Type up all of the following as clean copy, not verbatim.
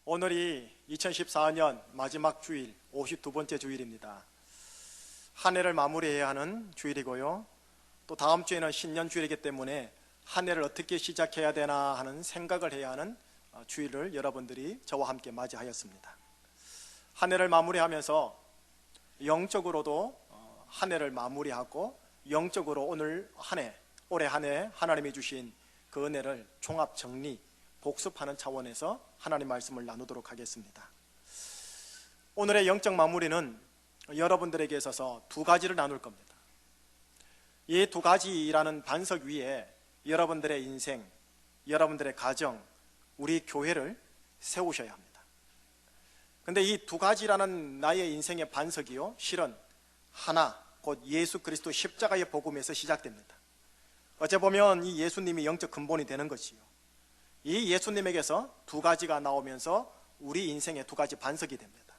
오늘이 2014년 마지막 주일 52번째 주일입니다. 한 해를 마무리해야 하는 주일이고요. 또 다음 주에는 신년 주일이기 때문에 한 해를 어떻게 시작해야 되나 하는 생각을 해야 하는 주일을 여러분들이 저와 함께 맞이하였습니다. 한 해를 마무리하면서 영적으로도 한 해를 마무리하고 영적으로 오늘 한 해, 올해 한 해 하나님이 주신 그 은혜를 종합 정리, 복습하는 차원에서 하나님 말씀을 나누도록 하겠습니다. 오늘의 영적 마무리는 여러분들에게 있어서 두 가지를 나눌 겁니다. 이 두 가지라는 반석 위에 여러분들의 인생, 여러분들의 가정, 우리 교회를 세우셔야 합니다. 근데 이 두 가지라는 나의 인생의 반석이요, 실은 하나, 곧 예수 그리스도 십자가의 복음에서 시작됩니다. 어째 보면 이 예수님이 영적 근본이 되는 것이요, 이 예수님에게서 두 가지가 나오면서 우리 인생의 두 가지 반석이 됩니다.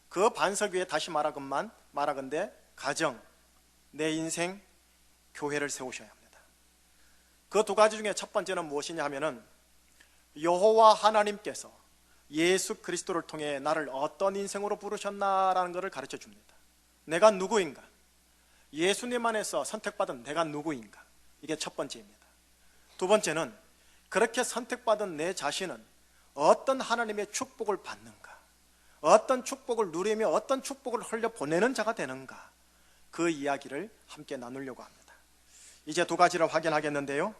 그 반석 위에 다시 말하건대 가정, 내 인생, 교회를 세우셔야 합니다. 그 두 가지 중에 첫 번째는 무엇이냐 하면은 여호와 하나님께서 예수 그리스도를 통해 나를 어떤 인생으로 부르셨나라는 것을 가르쳐 줍니다. 내가 누구인가? 예수님 안에서 선택받은 내가 누구인가? 이게 첫 번째입니다. 두 번째는 그렇게 선택받은 내 자신은 어떤 하나님의 축복을 받는가, 어떤 축복을 누리며 어떤 축복을 흘려보내는 자가 되는가, 그 이야기를 함께 나누려고 합니다. 이제 두 가지를 확인하겠는데요,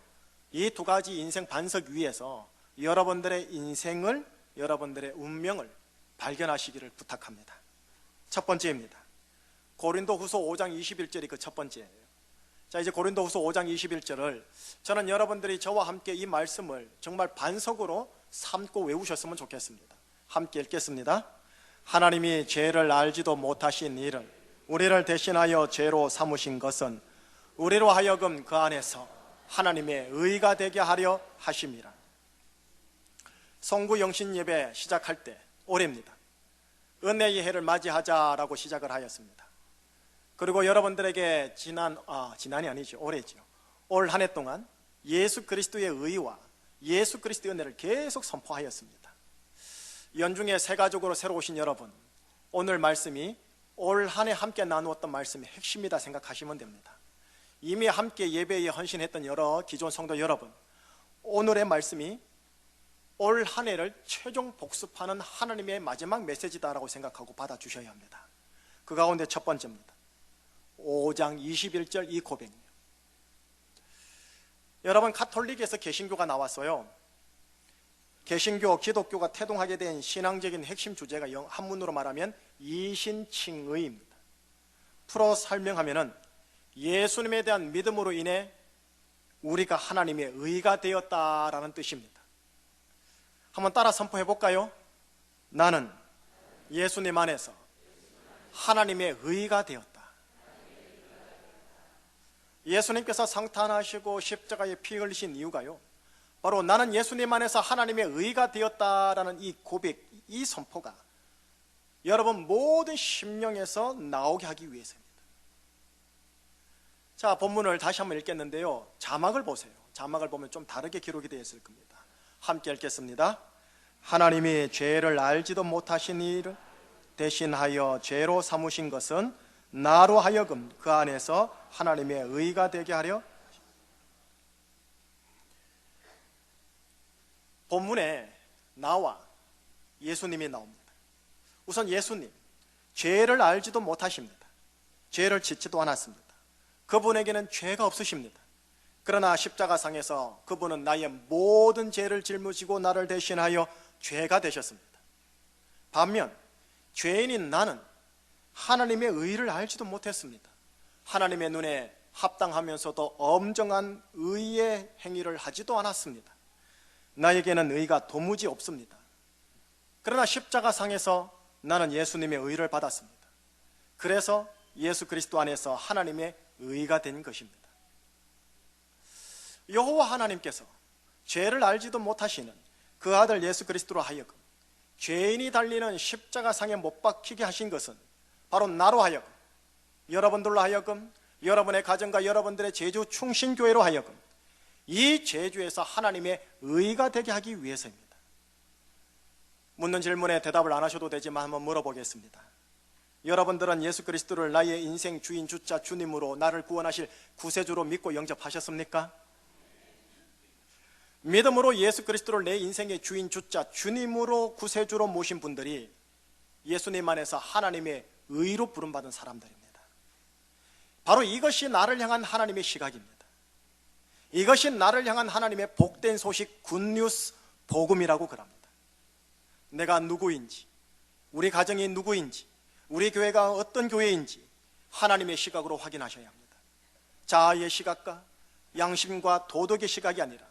이 두 가지 인생 반석 위에서 여러분들의 인생을, 여러분들의 운명을 발견하시기를 부탁합니다. 첫 번째입니다. 고린도후서 5장 21절이 그 첫 번째예요. 자, 이제 고린도후서 5장 21절을 저는 여러분들이 저와 함께 이 말씀을 정말 반석으로 삼고 외우셨으면 좋겠습니다. 함께 읽겠습니다. 하나님이 죄를 알지도 못하신 이를 우리를 대신하여 죄로 삼으신 것은 우리로 하여금 그 안에서 하나님의 의가 되게 하려 하심이라. 성구 영신 예배 시작할 때 올해입니다. 은혜의 해를 맞이하자라고 시작을 하였습니다. 그리고 여러분들에게 지난이 아니죠, 올해죠. 올 한 해 동안 예수 그리스도의 의와 예수 그리스도의 은혜를 계속 선포하였습니다. 연중에 새 가족으로 새로 오신 여러분, 오늘 말씀이 올 한 해 함께 나누었던 말씀의 핵심이다 생각하시면 됩니다. 이미 함께 예배에 헌신했던 여러 기존 성도 여러분, 오늘의 말씀이 올 한 해를 최종 복습하는 하나님의 마지막 메시지다라고 생각하고 받아주셔야 합니다. 그 가운데 첫 번째입니다. 5장 21절 이 고백이에요. 여러분, 가톨릭에서 개신교가 나왔어요. 개신교, 기독교가 태동하게 된 신앙적인 핵심 주제가 한문으로 말하면 이신칭의입니다. 풀어 설명하면은 예수님에 대한 믿음으로 인해 우리가 하나님의 의가 되었다라는 뜻입니다. 한번 따라 선포해 볼까요? 나는 예수님 안에서 하나님의 의가 되었다. 예수님께서 성탄하시고 십자가에 피 흘리신 이유가요, 바로 나는 예수님 안에서 하나님의 의가 되었다라는 이 고백, 이 선포가 여러분 모든 심령에서 나오게 하기 위해서입니다. 자, 본문을 다시 한번 읽겠는데요, 자막을 보세요. 자막을 보면 좀 다르게 기록이 되어 있을 겁니다. 함께 읽겠습니다. 하나님이 죄를 알지도 못하신 이를 대신하여 죄로 삼으신 것은 나로 하여금 그 안에서 하나님의 의가 되게 하려. 본문에 나와 예수님이 나옵니다. 우선 예수님, 죄를 알지도 못하십니다. 죄를 짓지도 않았습니다. 그분에게는 죄가 없으십니다. 그러나 십자가상에서 그분은 나의 모든 죄를 짊어지고 나를 대신하여 죄가 되셨습니다. 반면 죄인인 나는 하나님의 의를 알지도 못했습니다. 하나님의 눈에 합당하면서도 엄정한 의의 행위를 하지도 않았습니다. 나에게는 의가 도무지 없습니다. 그러나 십자가상에서 나는 예수님의 의를 받았습니다. 그래서 예수 그리스도 안에서 하나님의 의가 된 것입니다. 여호와 하나님께서 죄를 알지도 못하시는 그 아들 예수 그리스도로 하여금 죄인이 달리는 십자가상에 못 박히게 하신 것은 바로 나로 하여금, 여러분들로 하여금, 여러분의 가정과 여러분들의 제주 충신교회로 하여금 이 제주에서 하나님의 의가 되게 하기 위해서입니다. 묻는 질문에 대답을 안 하셔도 되지만 한번 물어보겠습니다. 여러분들은 예수 그리스도를 나의 인생 주인 주자 주님으로 나를 구원하실 구세주로 믿고 영접하셨습니까? 믿음으로 예수 그리스도를 내 인생의 주인 주자 주님으로 구세주로 모신 분들이 예수님 안에서 하나님의 의로 부름받은 사람들입니다. 바로 이것이 나를 향한 하나님의 시각입니다. 이것이 나를 향한 하나님의 복된 소식 굿뉴스 복음이라고 그럽니다. 내가 누구인지, 우리 가정이 누구인지, 우리 교회가 어떤 교회인지 하나님의 시각으로 확인하셔야 합니다. 자아의 시각과 양심과 도덕의 시각이 아니라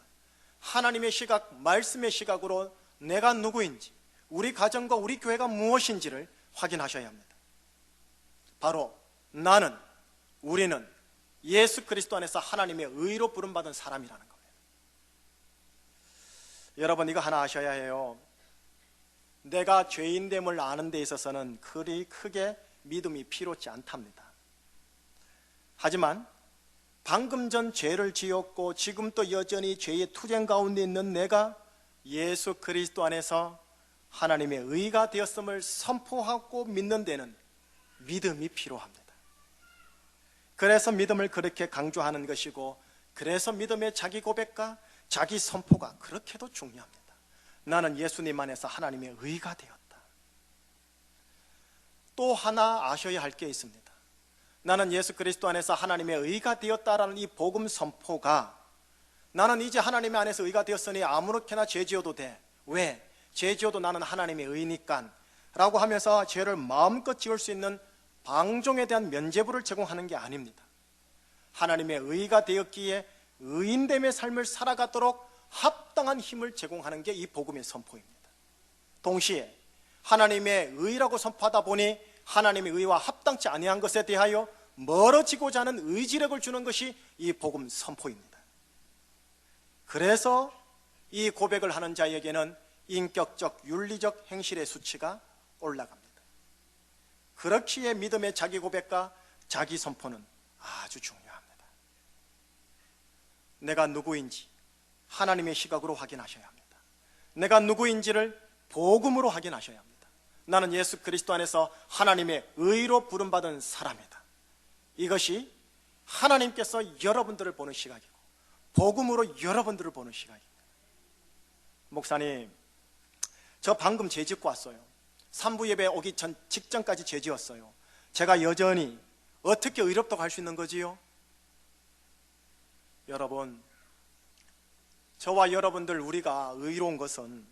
하나님의 시각, 말씀의 시각으로 내가 누구인지, 우리 가정과 우리 교회가 무엇인지를 확인하셔야 합니다. 바로 나는, 우리는 예수 그리스도 안에서 하나님의 의로 부름받은 사람이라는 거예요. 여러분, 이거 하나 아셔야 해요. 내가 죄인됨을 아는 데 있어서는 그리 크게 믿음이 필요치 않답니다. 하지만 방금 전 죄를 지었고 지금 또 여전히 죄의 투쟁 가운데 있는 내가 예수 그리스도 안에서 하나님의 의가 되었음을 선포하고 믿는 데는 믿음이 필요합니다. 그래서 믿음을 그렇게 강조하는 것이고, 그래서 믿음의 자기 고백과 자기 선포가 그렇게도 중요합니다. 나는 예수님 안에서 하나님의 의가 되었다. 또 하나 아셔야 할 게 있습니다. 나는 예수 그리스도 안에서 하나님의 의가 되었다라는 이 복음 선포가, 나는 이제 하나님 안에서 의가 되었으니 아무렇게나 죄 지어도 돼. 왜? 죄 지어도 나는 하나님의 의니까 라고 하면서 죄를 마음껏 지을 수 있는 방종에 대한 면죄부를 제공하는 게 아닙니다. 하나님의 의가 되었기에 의인됨의 삶을 살아가도록 합당한 힘을 제공하는 게 이 복음의 선포입니다. 동시에 하나님의 의라고 선포하다 보니 하나님의 의와 합당치 아니한 것에 대하여 멀어지고자 하는 의지력을 주는 것이 이 복음 선포입니다. 그래서 이 고백을 하는 자에게는 인격적, 윤리적 행실의 수치가 올라갑니다. 그렇기에 믿음의 자기 고백과 자기 선포는 아주 중요합니다. 내가 누구인지 하나님의 시각으로 확인하셔야 합니다. 내가 누구인지를 복음으로 확인하셔야 합니다. 나는 예수 그리스도 안에서 하나님의 의로 부름받은 사람이다. 이것이 하나님께서 여러분들을 보는 시각이고 복음으로 여러분들을 보는 시각입니다. 목사님, 저 방금 죄 짓고 왔어요. 3부 예배 오기 직전까지 죄 지었어요. 제가 여전히 어떻게 의롭다고 할 수 있는 거지요? 여러분, 저와 여러분들 우리가 의로운 것은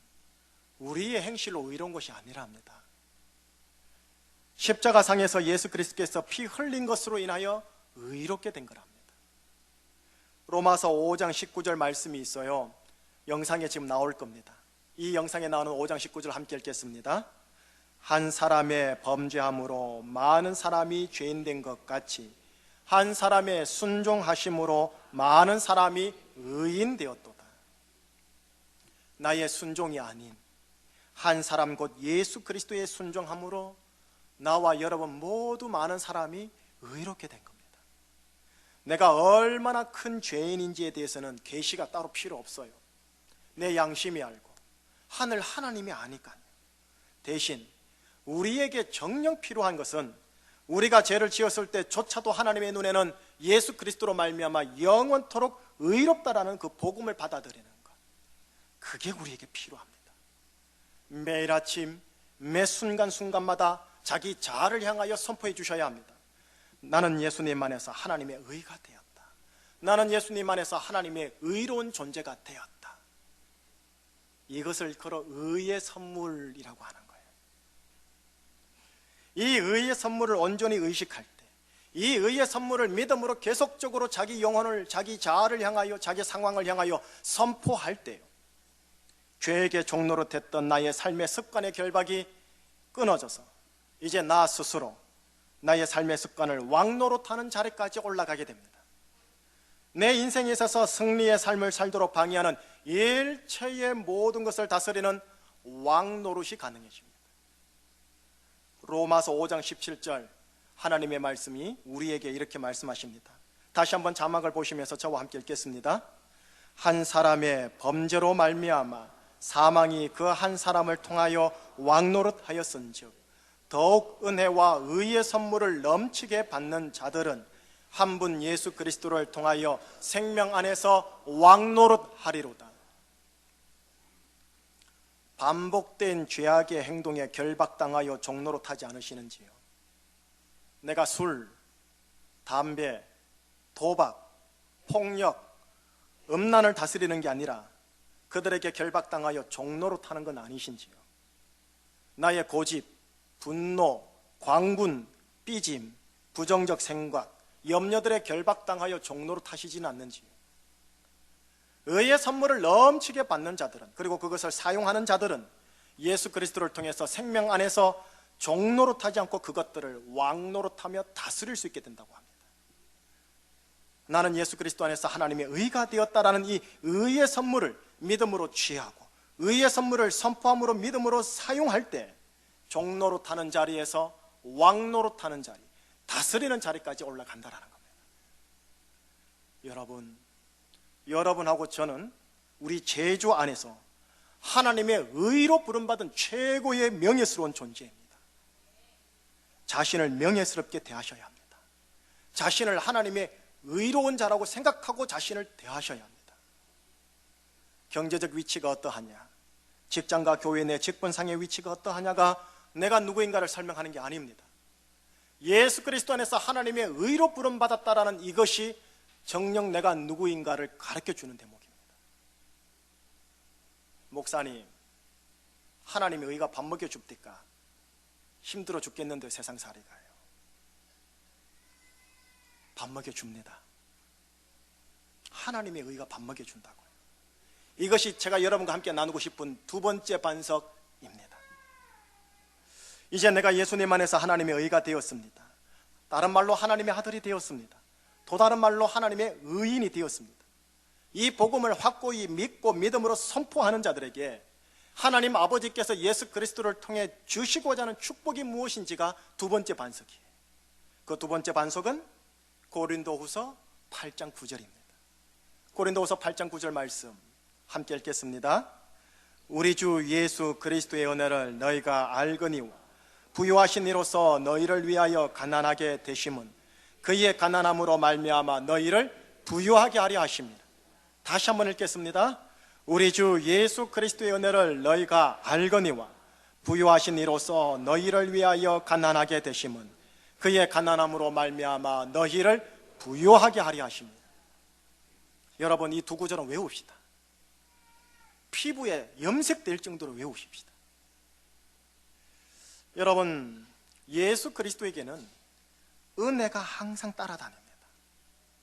우리의 행실로 의로운 것이 아니라 합니다. 십자가상에서 예수 그리스도께서 피 흘린 것으로 인하여 의롭게 된 거랍니다. 로마서 5장 19절 말씀이 있어요. 영상에 지금 나올 겁니다. 이 영상에 나오는 5장 19절 함께 읽겠습니다. 한 사람의 범죄함으로 많은 사람이 죄인 된 것 같이 한 사람의 순종하심으로 많은 사람이 의인 되었도다. 나의 순종이 아닌 한 사람 곧 예수 그리스도의 순종함으로 나와 여러분 모두 많은 사람이 의롭게 된 겁니다. 내가 얼마나 큰 죄인인지에 대해서는 계시가 따로 필요 없어요. 내 양심이 알고 하늘 하나님이 아니까요. 대신 우리에게 정녕 필요한 것은 우리가 죄를 지었을 때조차도 하나님의 눈에는 예수 그리스도로 말미암아 영원토록 의롭다라는 그 복음을 받아들이는 것, 그게 우리에게 필요합니다. 매일 아침 매 순간순간마다 자기 자아를 향하여 선포해 주셔야 합니다. 나는 예수님 안에서 하나님의 의가 되었다. 나는 예수님 안에서 하나님의 의로운 존재가 되었다. 이것을 걸어 의의 선물이라고 하는 거예요. 이 의의 선물을 온전히 의식할 때, 이 의의 선물을 믿음으로 계속적으로 자기 영혼을, 자기 자아를 향하여, 자기 상황을 향하여 선포할 때요, 죄에게 종로로 됐던 나의 삶의 습관의 결박이 끊어져서 이제 나 스스로 나의 삶의 습관을 왕노릇하는 자리까지 올라가게 됩니다. 내 인생에 있어서 승리의 삶을 살도록 방해하는 일체의 모든 것을 다스리는 왕노릇이 가능해집니다. 로마서 5장 17절 하나님의 말씀이 우리에게 이렇게 말씀하십니다. 다시 한번 자막을 보시면서 저와 함께 읽겠습니다. 한 사람의 범죄로 말미암아 사망이 그 한 사람을 통하여 왕노릇하였은즉 더욱 은혜와 의의 선물을 넘치게 받는 자들은 한 분 예수 그리스도를 통하여 생명 안에서 왕노릇하리로다. 반복된 죄악의 행동에 결박당하여 종노릇하지 않으시는지요? 내가 술, 담배, 도박, 폭력, 음란을 다스리는 게 아니라 그들에게 결박당하여 종노릇하는 건 아니신지요? 나의 고집, 분노, 광분, 삐짐, 부정적 생각, 염려들에 결박당하여 종노릇하시지는 않는지요? 의의 선물을 넘치게 받는 자들은, 그리고 그것을 사용하는 자들은 예수 그리스도를 통해서 생명 안에서 종노릇하지 않고 그것들을 왕노릇하며 다스릴 수 있게 된다고 합니다. 나는 예수 그리스도 안에서 하나님의 의가 되었다라는 이 의의 선물을 믿음으로 취하고 의의 선물을 선포함으로 믿음으로 사용할 때 종노릇하는 자리에서 왕노릇하는 자리, 다스리는 자리까지 올라간다라는 겁니다. 여러분하고 저는 우리 제주 안에서 하나님의 의로 부름받은 최고의 명예스러운 존재입니다. 자신을 명예스럽게 대하셔야 합니다. 자신을 하나님의 의로운 자라고 생각하고 자신을 대하셔야 합니다. 경제적 위치가 어떠하냐, 직장과 교회 내 직분상의 위치가 어떠하냐가 내가 누구인가를 설명하는 게 아닙니다. 예수 그리스도 안에서 하나님의 의로 부름받았다라는 이것이 정녕 내가 누구인가를 가르쳐주는 대목입니다. 목사님, 하나님의 의가 밥 먹여줍니까? 힘들어 죽겠는데 세상살이가요. 밥 먹여줍니다. 하나님의 의가 밥 먹여준다고요. 이것이 제가 여러분과 함께 나누고 싶은 두 번째 반석입니다. 이제 내가 예수님 안에서 하나님의 의가 되었습니다. 다른 말로 하나님의 아들이 되었습니다. 또 다른 말로 하나님의 의인이 되었습니다. 이 복음을 확고히 믿고 믿음으로 선포하는 자들에게 하나님 아버지께서 예수 그리스도를 통해 주시고자 하는 축복이 무엇인지가 두 번째 반석이에요. 그 두 번째 반석은 고린도후서 8장 9절입니다. 고린도후서 8장 9절 말씀 함께 읽겠습니다. 우리 주 예수 그리스도의 은혜를 너희가 알거니와 부요하신 이로써 너희를 위하여 가난하게 되심은 그의 가난함으로 말미암아 너희를 부요하게 하려 하십니다. 다시 한번 읽겠습니다. 우리 주 예수 그리스도의 은혜를 너희가 알거니와 부요하신 이로써 너희를 위하여 가난하게 되심은 그의 가난함으로 말미암아 너희를 부요하게 하려 하십니다. 여러분, 이 두 구절은 외웁시다. 피부에 염색될 정도로 외우십시다. 여러분, 예수 그리스도에게는 은혜가 항상 따라다닙니다.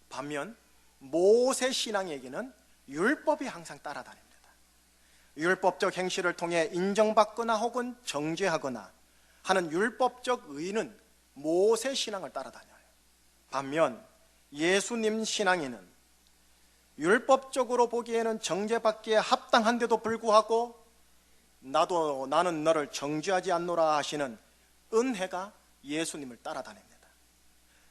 반면 모세 신앙에게는 율법이 항상 따라다닙니다. 율법적 행실을 통해 인정받거나 혹은 정죄하거나 하는 율법적 의는 모세 신앙을 따라다녀요. 반면 예수님 신앙에는 율법적으로 보기에는 정죄받기에 합당한데도 불구하고 나는 너를 정죄하지 않노라 하시는 은혜가 예수님을 따라다닙니다.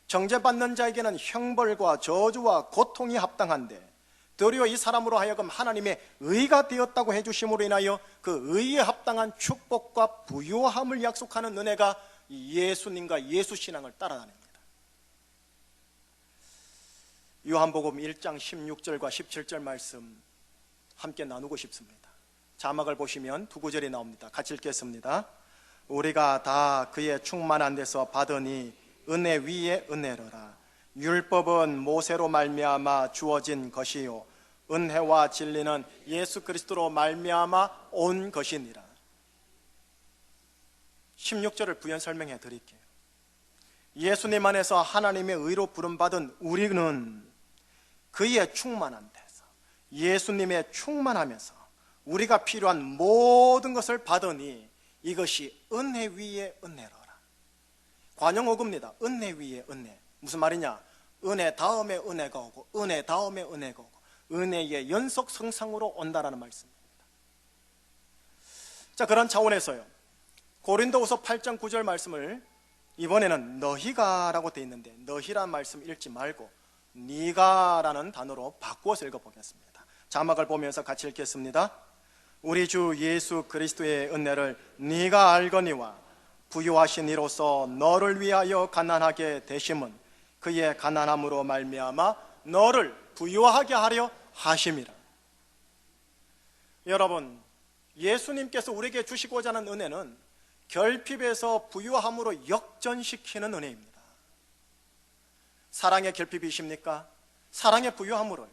정죄받는 자에게는 형벌과 저주와 고통이 합당한데 도리어 이 사람으로 하여금 하나님의 의가 되었다고 해주심으로 인하여 그 의에 합당한 축복과 부요함을 약속하는 은혜가 예수님과 예수 신앙을 따라다닙니다. 요한복음 1장 16절과 17절 말씀 함께 나누고 싶습니다. 자막을 보시면 두 구절이 나옵니다. 같이 읽겠습니다. 우리가 다 그의 충만한 데서 받으니 은혜 위에 은혜로라. 율법은 모세로 말미암아 주어진 것이요 은혜와 진리는 예수 그리스도로 말미암아 온 것이니라. 16절을 부연 설명해 드릴게요. 예수님 안에서 하나님의 의로 부름받은 우리는 그의 충만한 데서 예수님의 충만함에서 우리가 필요한 모든 것을 받으니 이것이 은혜 위에 은혜로라. 관용어구입니다. 은혜 위에 은혜. 무슨 말이냐? 은혜 다음에 은혜가 오고 은혜 다음에 은혜가 오고 은혜의 연속 성상으로 온다라는 말씀입니다. 자, 그런 차원에서요, 고린도후서 8장 9절 말씀을 이번에는 너희가라고 되어 있는데 너희란 말씀 읽지 말고 네가라는 단어로 바꾸어서 읽어보겠습니다. 자막을 보면서 같이 읽겠습니다. 우리 주 예수 그리스도의 은혜를 네가 알거니와 부유하신 이로써 너를 위하여 가난하게 되심은 그의 가난함으로 말미암아 너를 부유하게 하려 하심이라. 여러분, 예수님께서 우리에게 주시고자 하는 은혜는 결핍에서 부유함으로 역전시키는 은혜입니다. 사랑의 결핍이십니까? 사랑의 부유함으로요.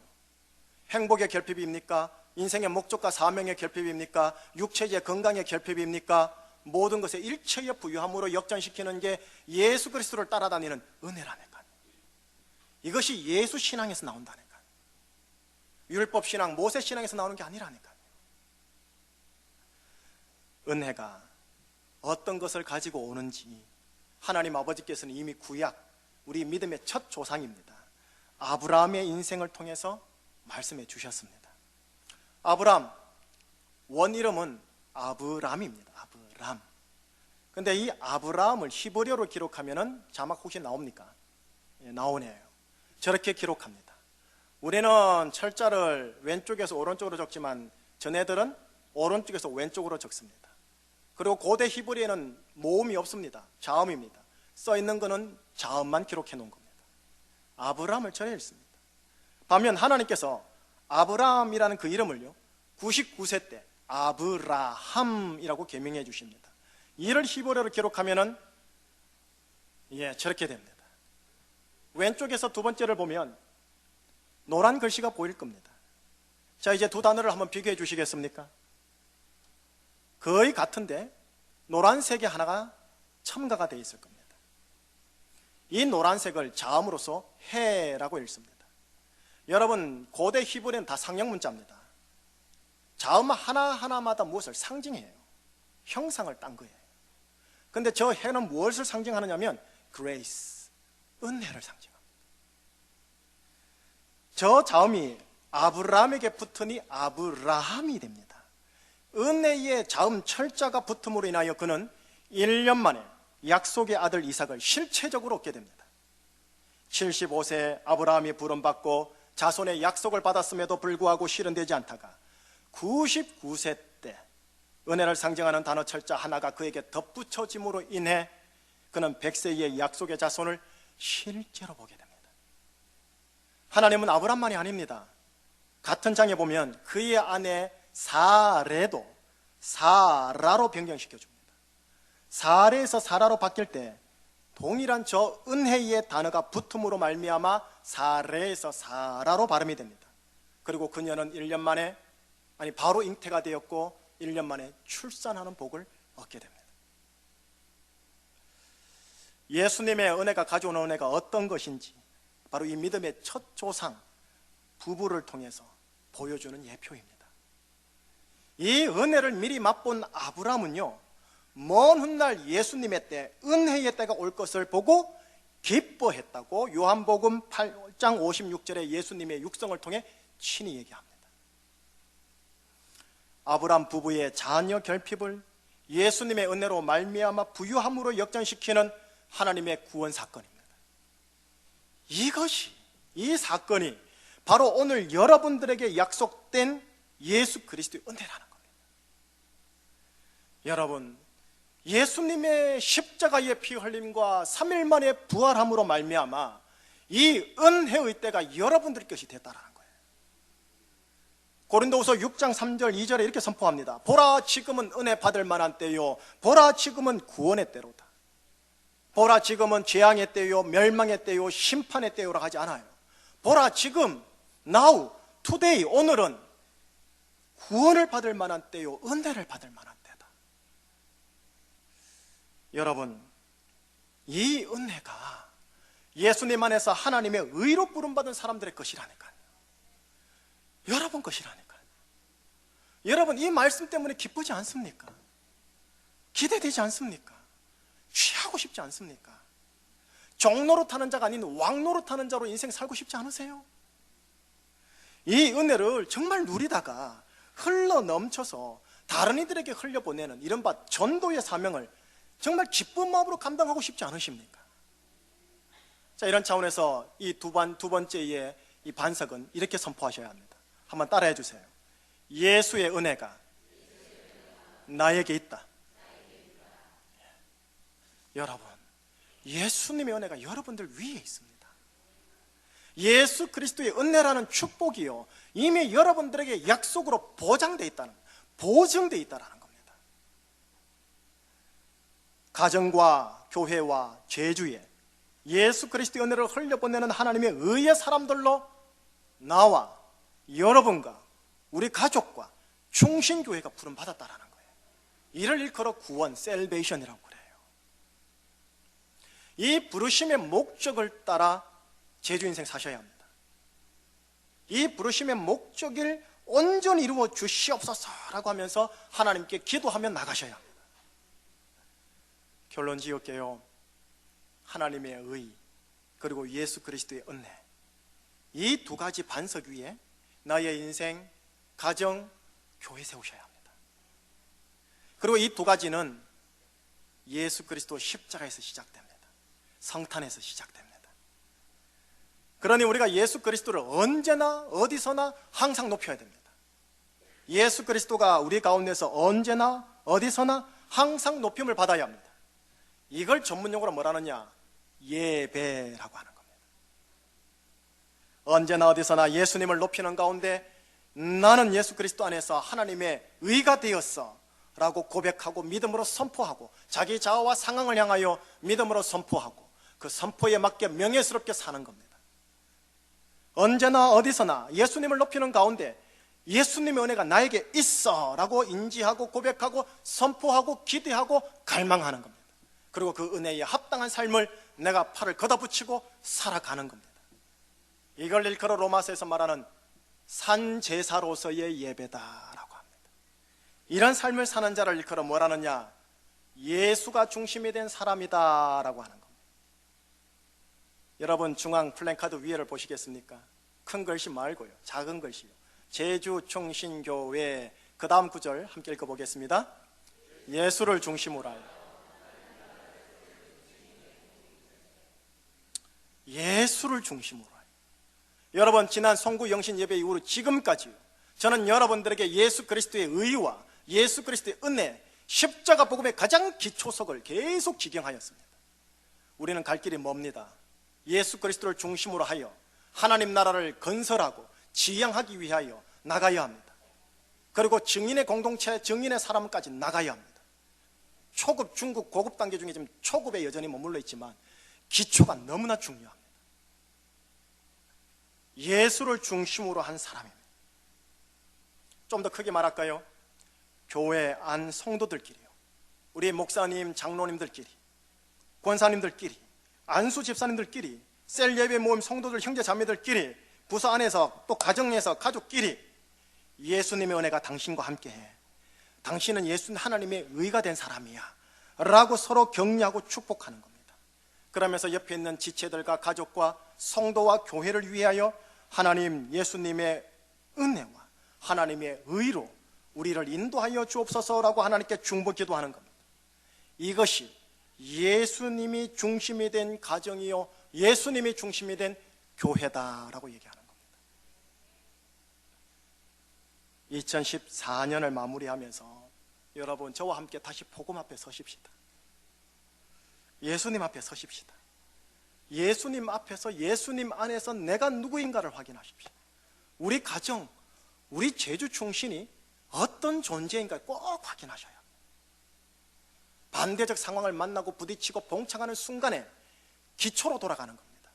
행복의 결핍입니까? 인생의 목적과 사명의 결핍입니까? 육체의 건강의 결핍입니까? 모든 것의 일체의 부유함으로 역전시키는 게 예수 그리스도를 따라다니는 은혜라니까요. 이것이 예수 신앙에서 나온다니까요. 율법 신앙, 모세 신앙에서 나오는 게 아니라니까요. 은혜가 어떤 것을 가지고 오는지 하나님 아버지께서는 이미 구약, 우리 믿음의 첫 조상입니다. 아브라함의 인생을 통해서 말씀해 주셨습니다. 아브라함, 원 이름은 아브람입니다. 아브람. 근데 이 아브라함을 히브리어로 기록하면은 자막 혹시 나옵니까? 예, 나오네요. 저렇게 기록합니다. 우리는 철자를 왼쪽에서 오른쪽으로 적지만 전애들은 오른쪽에서 왼쪽으로 적습니다. 그리고 고대 히브리어에는 모음이 없습니다. 자음입니다. 써 있는 거는 자음만 기록해 놓은 겁니다. 아브라함을 저래 읽습니다. 반면 하나님께서 아브라함이라는 그 이름을요 99세 때 아브라함이라고 개명해 주십니다. 이를 히브리어로 기록하면은 저렇게 됩니다. 왼쪽에서 두 번째를 보면 노란 글씨가 보일 겁니다. 자, 이제 두 단어를 한번 비교해 주시겠습니까? 거의 같은데 노란색이 하나가 첨가가 되어 있을 겁니다. 이 노란색을 자음으로서 해라고 읽습니다. 여러분, 고대 히브리는 다 상형 문자입니다. 자음 하나하나마다 무엇을 상징해요? 형상을 딴 거예요. 근데 저 해는 무엇을 상징하느냐면 grace, 은혜를 상징합니다. 저 자음이 아브라함에게 붙으니 아브라함이 됩니다. 은혜의 자음 철자가 붙음으로 인하여 그는 1년 만에 약속의 아들 이삭을 실체적으로 얻게 됩니다. 75세 아브라함이 부름받고 자손의 약속을 받았음에도 불구하고 실현되지 않다가 99세 때 은혜를 상징하는 단어 철자 하나가 그에게 덧붙여짐으로 인해 그는 100세의 약속의 자손을 실제로 보게 됩니다. 하나님은 아브라함만이 아닙니다. 같은 장에 보면 그의 아내 사레도 사라로 변경시켜줍니다. 사레에서 사라로 바뀔 때 동일한 저 은혜의 단어가 붙음으로 말미암아 사레에서 사라로 발음이 됩니다. 그리고 그녀는 1년 만에 바로 잉태가 되었고 1년 만에 출산하는 복을 얻게 됩니다. 예수님의 은혜가 가져오는 은혜가 어떤 것인지 바로 이 믿음의 첫 조상 부부를 통해서 보여주는 예표입니다. 이 은혜를 미리 맛본 아브라함은요 먼 훗날 예수님의 때 은혜의 때가 올 것을 보고 기뻐했다고 요한복음 8장 56절에 예수님의 육성을 통해 친히 얘기합니다. 아브라함 부부의 자녀 결핍을 예수님의 은혜로 말미암아 부유함으로 역전시키는 하나님의 구원 사건입니다. 이 사건이 바로 오늘 여러분들에게 약속된 예수 그리스도의 은혜라는 겁니다. 여러분, 예수님의 십자가의 피 흘림과 3일 만에 부활함으로 말미암아 이 은혜의 때가 여러분들 것이 됐다라는 거예요. 고린도후서 6장 3절 2절에 이렇게 선포합니다. 보라, 지금은 은혜 받을 만한 때요, 보라, 지금은 구원의 때로다. 보라, 지금은 재앙의 때요, 멸망의 때요, 심판의 때요라고 하지 않아요. 보라, 지금, now, today, 오늘은 구원을 받을 만한 때요, 은혜를 받을 만한 때다. 여러분, 이 은혜가 예수님 안에서 하나님의 의로 부름받은 사람들의 것이라니까요. 여러분 것이라니까요. 여러분, 이 말씀 때문에 기쁘지 않습니까? 기대되지 않습니까? 취하고 싶지 않습니까? 종로로 타는 자가 아닌 왕로로 타는 자로 인생 살고 싶지 않으세요? 이 은혜를 정말 누리다가 흘러 넘쳐서 다른 이들에게 흘려보내는 이른바 전도의 사명을 정말 기쁜 마음으로 감당하고 싶지 않으십니까? 자, 이런 차원에서 이 두 번째의 이 반석은 이렇게 선포하셔야 합니다. 한번 따라해 주세요. 예수의 은혜가 나에게 있다. 여러분, 예수님의 은혜가 여러분들 위에 있습니다. 예수 그리스도의 은혜라는 축복이요, 이미 여러분들에게 약속으로 보장되어 있다는, 보증되어 있다는 겁니다. 가정과 교회와 제주에 예수 그리스도의 은혜를 흘려보내는 하나님의 의의 사람들로 나와 여러분과 우리 가족과 충신교회가 부름받았다라는 거예요. 이를 일컬어 구원, 셀베이션이라고 그래요. 이 부르심의 목적을 따라 제주 인생 사셔야 합니다. 이 부르심의 목적을 온전히 이루어 주시옵소서라고 하면서 하나님께 기도하며 나가셔야 합니다. 결론 지을게요. 하나님의 의 그리고 예수 그리스도의 은혜, 이 두 가지 반석 위에 나의 인생, 가정, 교회 세우셔야 합니다. 그리고 이 두 가지는 예수 그리스도 십자가에서 시작됩니다. 성탄에서 시작됩니다. 그러니 우리가 예수 그리스도를 언제나 어디서나 항상 높여야 됩니다. 예수 그리스도가 우리 가운데서 언제나 어디서나 항상 높임을 받아야 합니다. 이걸 전문용어로 뭐라느냐? 예배라고 하는 겁니다. 언제나 어디서나 예수님을 높이는 가운데 나는 예수 그리스도 안에서 하나님의 의가 되었어 라고 고백하고 믿음으로 선포하고, 자기 자아와 상황을 향하여 믿음으로 선포하고, 그 선포에 맞게 명예스럽게 사는 겁니다. 언제나 어디서나 예수님을 높이는 가운데 예수님의 은혜가 나에게 있어 라고 인지하고 고백하고 선포하고 기대하고 갈망하는 겁니다. 그리고 그 은혜에 합당한 삶을 내가 팔을 걷어붙이고 살아가는 겁니다. 이걸 일컬어 로마서에서 말하는 산제사로서의 예배다라고 합니다. 이런 삶을 사는 자를 일컬어 뭐라느냐? 예수가 중심이 된 사람이다라고 하는 겁니다. 여러분, 중앙 플랜카드 위에를 보시겠습니까? 큰 글씨 말고요, 작은 글씨요. 제주 충신교회, 그 다음 구절 함께 읽어보겠습니다. 예수를 중심으로 하여. 예수를 중심으로 하여. 여러분, 지난 송구 영신 예배 이후로 지금까지요, 저는 여러분들에게 예수 그리스도의 의와 예수 그리스도의 은혜, 십자가 복음의 가장 기초석을 계속 지경하였습니다. 우리는 갈 길이 멉니다. 예수 그리스도를 중심으로 하여 하나님 나라를 건설하고 지향하기 위하여 나가야 합니다. 그리고 증인의 공동체, 증인의 사람까지 나가야 합니다. 초급, 중급, 고급 단계 중에 지금 초급에 여전히 머물러 있지만 기초가 너무나 중요합니다. 예수를 중심으로 한 사람입니다. 좀 더 크게 말할까요? 교회 안 성도들끼리요, 우리 목사님, 장로님들끼리, 권사님들끼리, 안수 집사님들끼리, 셀 예배 모임 성도들, 형제 자매들끼리, 부서 안에서 또 가정에서 가족끼리 예수님의 은혜가 당신과 함께해. 당신은 예수 하나님의 의가 된 사람이야 라고 서로 격려하고 축복하는 겁니다. 그러면서 옆에 있는 지체들과 가족과 성도와 교회를 위하여 하나님 예수님의 은혜와 하나님의 의로 우리를 인도하여 주옵소서라고 하나님께 중보 기도하는 겁니다. 이것이 예수님이 중심이 된 가정이요, 예수님이 중심이 된 교회다라고 얘기하는 겁니다. 2014년을 마무리하면서 여러분, 저와 함께 다시 복음 앞에 서십시다. 예수님 앞에 서십시다. 예수님 앞에서 예수님 안에서 내가 누구인가를 확인하십시오. 우리 가정, 우리 제주 충신이 어떤 존재인가 꼭 확인하셔야 합니다. 반대적 상황을 만나고 부딪히고 봉착하는 순간에 기초로 돌아가는 겁니다.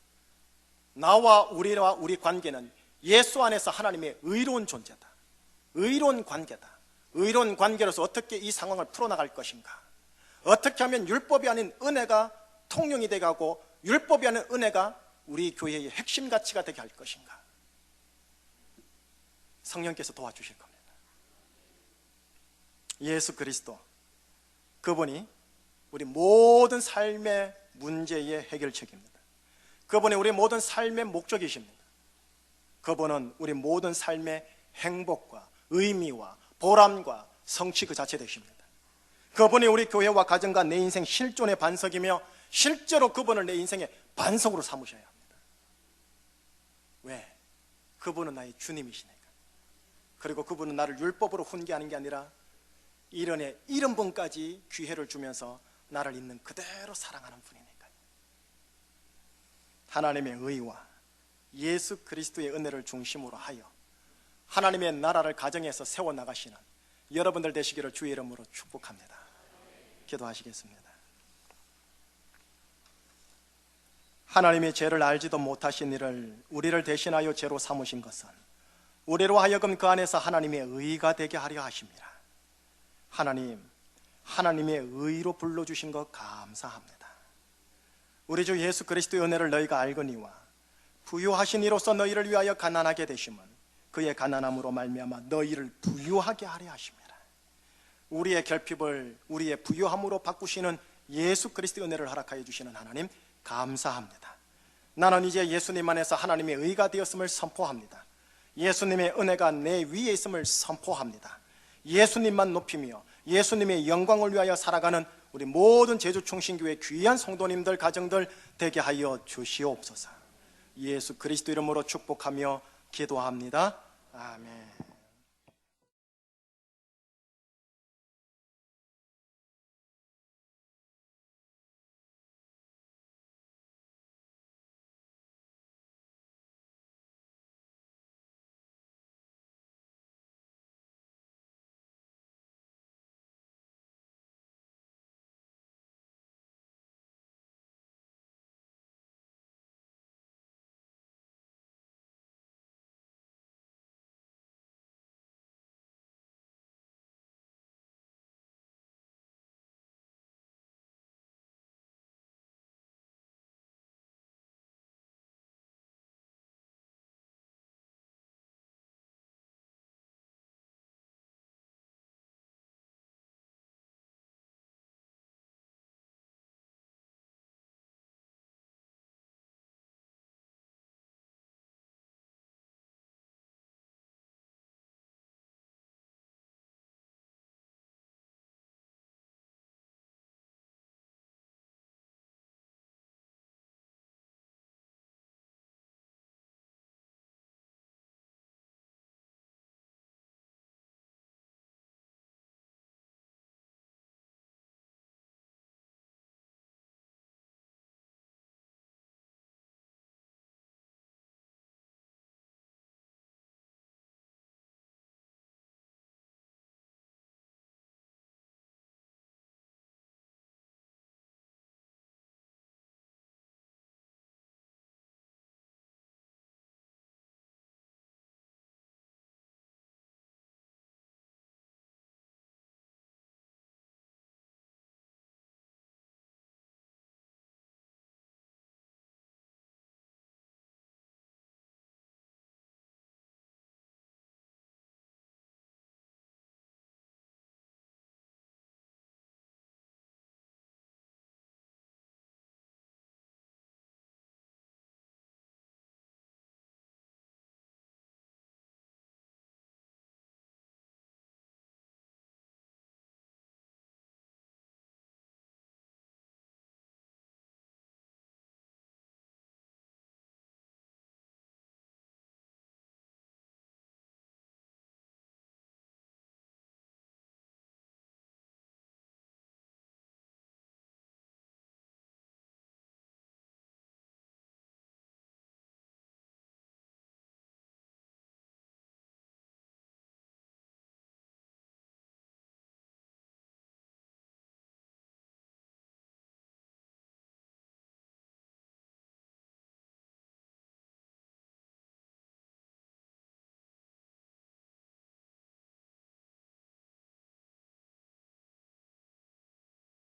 나와 우리 관계는 예수 안에서 하나님의 의로운 존재다, 의로운 관계다. 의로운 관계로서 어떻게 이 상황을 풀어나갈 것인가, 어떻게 하면 율법이 아닌 은혜가 통용이 되고 율법이 아닌 은혜가 우리 교회의 핵심 가치가 되게 할 것인가, 성령께서 도와주실 겁니다. 예수 그리스도, 그분이 우리 모든 삶의 문제의 해결책입니다. 그분이 우리 모든 삶의 목적이십니다. 그분은 우리 모든 삶의 행복과 의미와 보람과 성취 그 자체 되십니다. 그분이 우리 교회와 가정과 내 인생 실존의 반석이며 실제로 그분을 내 인생의 반석으로 삼으셔야 합니다. 왜? 그분은 나의 주님이시니까. 그리고 그분은 나를 율법으로 훈계하는 게 아니라 이른에 70번까지 기회를 주면서 나를 있는 그대로 사랑하는 분이니까요. 하나님의 의와 예수 그리스도의 은혜를 중심으로 하여 하나님의 나라를 가정에서 세워나가시는 여러분들 되시기를 주의 이름으로 축복합니다. 기도하시겠습니다. 하나님의 죄를 알지도 못하신 이를 우리를 대신하여 죄로 삼으신 것은 우리로 하여금 그 안에서 하나님의 의가 되게 하려 하십니다. 하나님, 하나님의 의로 불러주신 것 감사합니다. 우리 주 예수 그리스도의 은혜를 너희가 알거니와 부유하신 이로서 너희를 위하여 가난하게 되심은 그의 가난함으로 말미암아 너희를 부유하게 하려 하십니다. 우리의 결핍을 우리의 부유함으로 바꾸시는 예수 그리스도의 은혜를 허락하여 주시는 하나님 감사합니다. 나는 이제 예수님 안에서 하나님의 의가 되었음을 선포합니다. 예수님의 은혜가 내 위에 있음을 선포합니다. 예수님만 높이며 예수님의 영광을 위하여 살아가는 우리 모든 제주총신교회 귀한 성도님들 가정들 되게 하여 주시옵소서. 예수 그리스도 이름으로 축복하며 기도합니다. 아멘.